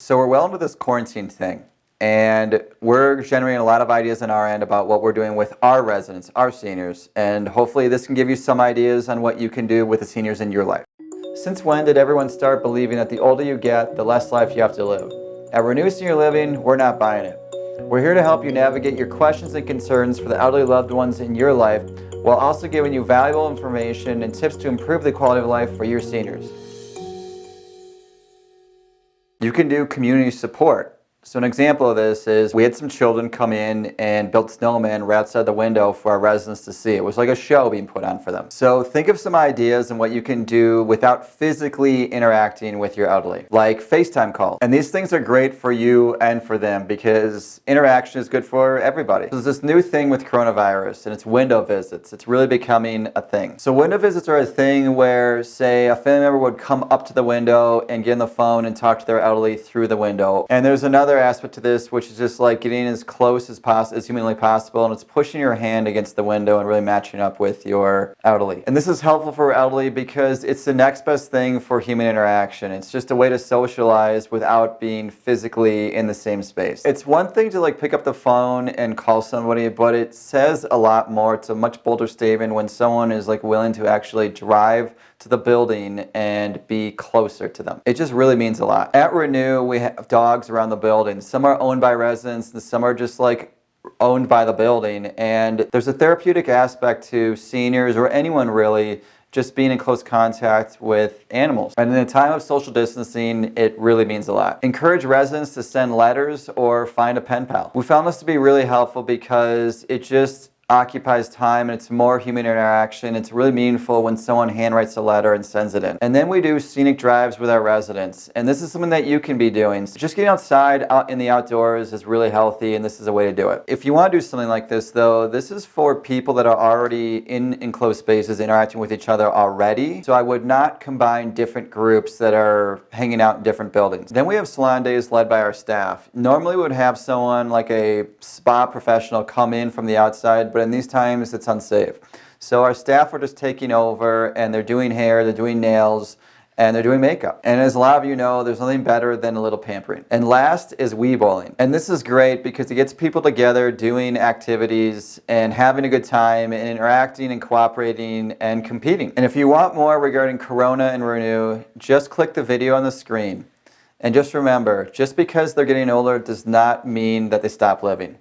So we're well into this quarantine thing, and we're generating a lot of ideas on our end about what we're doing with our residents, our seniors, and hopefully this can give you some ideas on what you can do with the seniors in your life. Since when did everyone start believing that the older you get, the less life you have to live? At Renew Senior Living, we're not buying it. We're here to help you navigate your questions and concerns for the elderly loved ones in your life, while also giving you valuable information and tips to improve the quality of life for your seniors. You can do community support. So an example of this is we had some children come in and build snowmen right outside the window for our residents to see. It was like a show being put on for them. So think of some ideas and what you can do without physically interacting with your elderly, like FaceTime calls. And these things are great for you and for them because interaction is good for everybody. There's this new thing with coronavirus and it's window visits. It's really becoming a thing. So window visits are a thing where, say, a family member would come up to the window and get on the phone and talk to their elderly through the window. And there's another aspect to this, which is just like getting as close as possible, as humanly possible, and it's pushing your hand against the window and really matching up with your elderly. And this is helpful for elderly because it's the next best thing for human interaction. It's just a way to socialize without being physically in the same space. It's one thing to like pick up the phone and call somebody, but it says a lot more. It's a much bolder statement when someone is like willing to actually drive to the building and be closer to them. It just really means a lot. At Renew, we have dogs around the building. Some are owned by residents and some are just like owned by the building. And there's a therapeutic aspect to seniors or anyone really just being in close contact with animals. And in a time of social distancing, it really means a lot. Encourage residents to send letters or find a pen pal. We found this to be really helpful because it just occupies time and it's more human interaction. It's really meaningful when someone handwrites a letter and sends it in. And then we do scenic drives with our residents. And this is something that you can be doing. So just getting outside, out in the outdoors is really healthy and this is a way to do it. If you want to do something like this though, this is for people that are already in enclosed spaces interacting with each other already. So I would not combine different groups that are hanging out in different buildings. Then we have salon days led by our staff. Normally we would have someone like a spa professional come in from the outside, but in these times it's unsafe. So our staff are just taking over and they're doing hair, they're doing nails, and they're doing makeup. And as a lot of you know, there's nothing better than a little pampering. And last is Wii bowling. And this is great because it gets people together doing activities and having a good time and interacting and cooperating and competing. And if you want more regarding Corona and Renew, just click the video on the screen. And just remember, just because they're getting older does not mean that they stop living.